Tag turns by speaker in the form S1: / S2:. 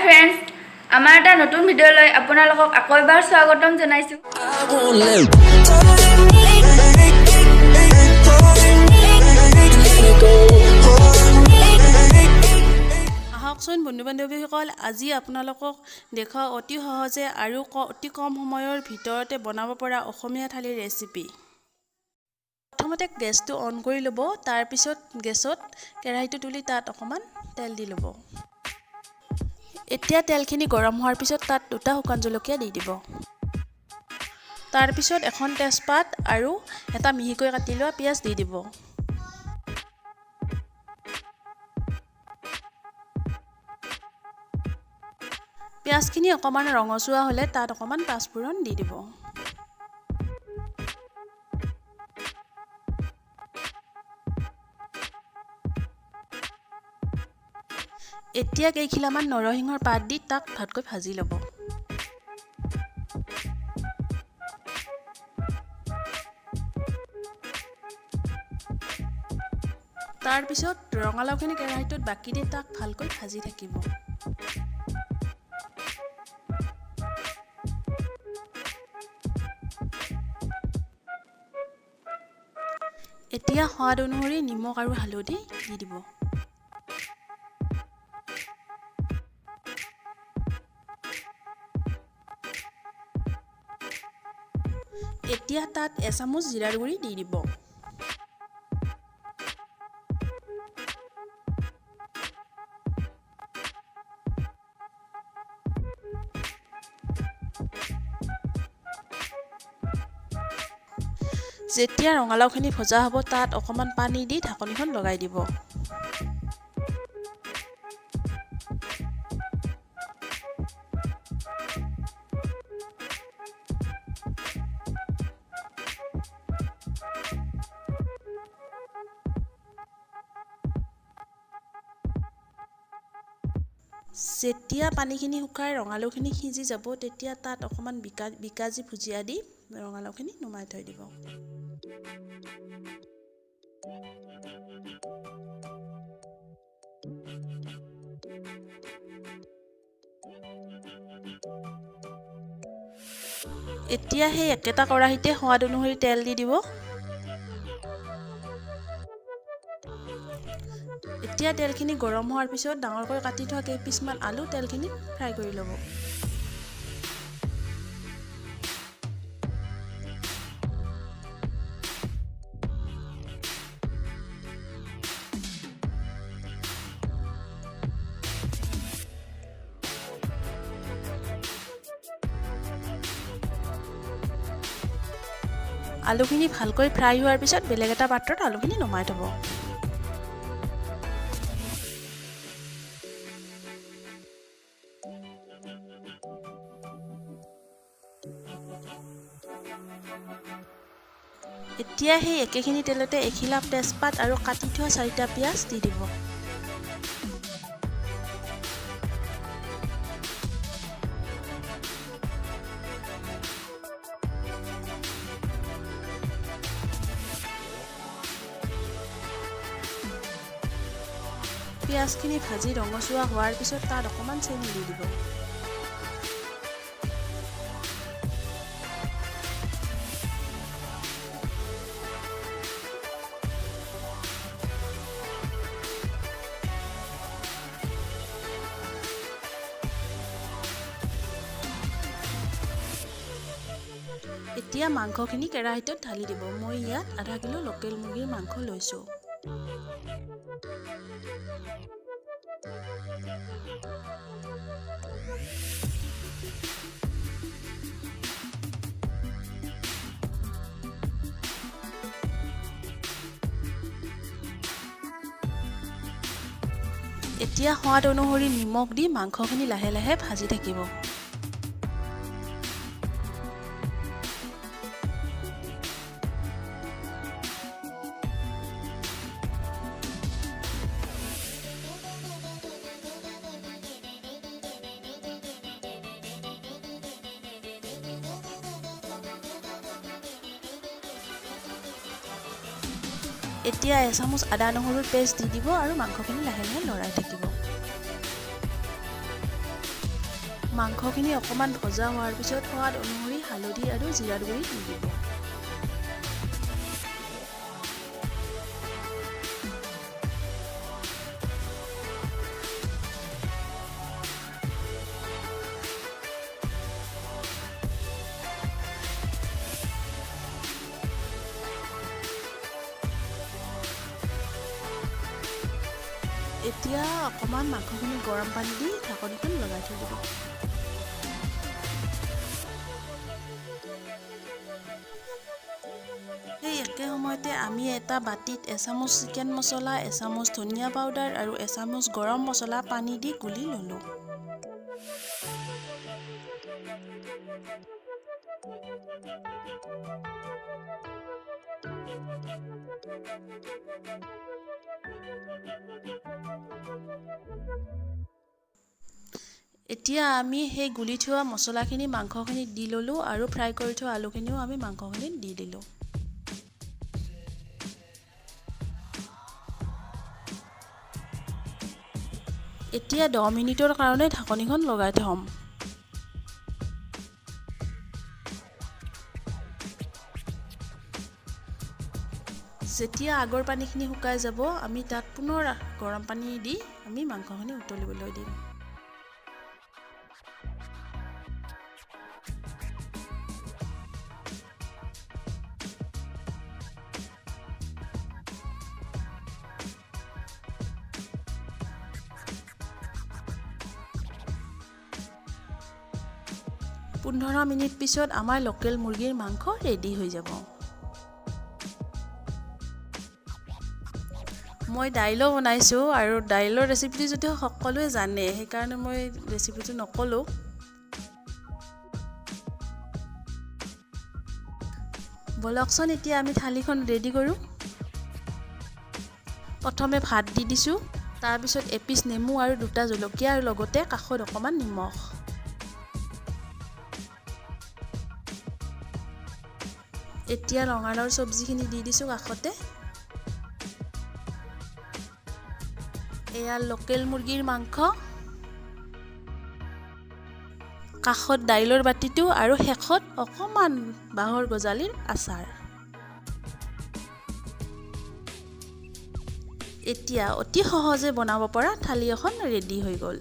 S1: Hi friends, আমাৰ এটা নতুন ভিডিঅ' লৈ আপোনালোকক আকৌ এবাৰ স্বাগতম জনাইছো।
S2: আহকচোন বন্ধু-বান্ধৱীসকল, আজি আপোনালোকক দেখুৱা অতি সহজে আৰু অতি কম সময়ৰ ভিতৰতে বনাব পৰা অসমীয়া থালিৰ ৰেচিপি। প্ৰথমতে গেছটো অন কৰি ল'ব, তাৰ পিছত গেছত কেৰাহীটো তুলি তাত অকণমান তেল দি ল'ব। এতিয়া তেলখিনি গৰম হোৱাৰ পিছত তাত 2টা শুকান জলকীয়া দি দিব। তাৰ পিছত এখন তেজপাত আৰু এটা মিহিকৈ কাটি লোৱা পিঁয়াজ দি দিব। পিঁয়াজখিনি অকণমান ৰঙচুৱা হ'লে তাত অকণমান পাঁচফোৰণ দি দিব। এতিয়া কেইখিলামান নৰসিংহৰ পাত দি তাক ভালকৈ ভাজি ল'ব। তাৰ পিছত ৰঙালাওখিনি কেৰাহীটোত বাকি দি তাক ভালকৈ ভাজি থাকিব। এতিয়া সোৱাদ অনুসৰি নিমখ আৰু হালধি দি দিব। এতিয়া তাত এচামুচ জিৰাৰ গুড়ি দি দিব। যেতিয়া ৰঙালাওখিনি ভজা হ'ব তাত অকণমান পানী দি ঢাকনিখন লগাই দিব। যেতিয়া পানীখিনি শুকাই ৰঙালাওখিনি সিজি যাব তেতিয়া তাত অকণমান বিকাজী ভুজিয়া দি ৰঙালাওখিনি নমাই থৈ দিব। এতিয়া সেই একেটা কেৰাহীতে সোৱাদ অনুসৰি তেল দি দিব। এতিয়া তেলখিনি গৰম হোৱাৰ পিছত ডাঙৰকৈ কাটি থোৱা কেইপিচমান আলু তেলখিনিত ফ্ৰাই কৰি ল'ব। আলুখিনি ভালকৈ ফ্ৰাই হোৱাৰ পিছত বেলেগ এটা পাত্ৰত আলুখিনি নমাই থ'ব। এতিয়া সেই একেখিনি তেলতে এখিলা তেজপাত আৰু কাটি থোৱা 4টা পিঁয়াজ দি দিব। পিঁয়াজখিনি ভাজি ৰঙচুৱা হোৱাৰ পিছত তাত অকণমান চেনি দি দিব। এতিয়া মাংসখিনি কেৰাহীটোত ঢালি দিব। মই ইয়াত আধা কিলো লোকেল মুৰ্গীৰ মাংস লৈছোঁ। এতিয়া সোৱাদ অনুসৰি নিমখ দি মাংসখিনি লাহে লাহে ভাজি থাকিব। এতিয়া এচামুচ আদা নহৰুৰ পেষ্ট দি দিব আৰু মাংসখিনি লাহে লাহে লৰাই থাকিব। মাংসখিনি অকণমান ভজা হোৱাৰ পিছত সোৱাদ অনুসৰি হালধি আৰু জিৰাৰ গুড়ি দি দিব। এতিয়া অকণমান মাংসখিনি গৰম পানী দি ঢাকনিখন লগাই থৈ দিব। সেই একে সময়তে আমি এটা বাতিত এচামুচ চিকেন মছলা, এচামুচ ধনিয়া পাউডাৰ আৰু এচামুচ গৰম মছলা পানী দি গুলি ল'লোঁ। এতিয়া আমি সেই গুলি থোৱা মছলাখিনি মাংসখিনিত দি ল'লোঁ আৰু ফ্ৰাই কৰি থোৱা আলুখিনিও আমি মাংসখিনিত দি দিলোঁ। এতিয়া 10 মিনিটৰ কাৰণে ঢাকনিখন লগাই থ'ম। যেতিয়া আগৰ পানীখিনি শুকাই যাব, আমি তাত পুনৰ গৰম পানী দি আমি মাংসখিনি উতলিবলৈ দিম। পোন্ধৰ মিনিট পিছত আমাৰ লোকেল মুৰ্গীৰ মাংস ৰেডি হৈ যাব। মই দাইলো বনাইছোঁ আৰু দাইলৰ ৰেচিপিটো যদিও সকলোৱে জানে, সেইকাৰণে মই ৰেচিপিটো নক'লোঁ। বলকচোন এতিয়া আমি থালিখন ৰেডি কৰোঁ। প্ৰথমে ভাত দি দিছোঁ, তাৰপিছত এপিচ নেমু আৰু 2টা জলকীয়া আৰু লগতে কাষত অকণমান নিমখ। এতিয়া ৰঙালাওৰ চব্জিখিনি দি দিছোঁ কাষতে। এয়া লোকেল মুৰ্গীৰ মাংস, কাষত দাইলৰ বাতিটো আৰু শেষত অকণমান বাঁহৰ গজালিৰ আচাৰ। এতিয়া অতি সহজে বনাব পৰা থালি এখন ৰেডি হৈ গ'ল।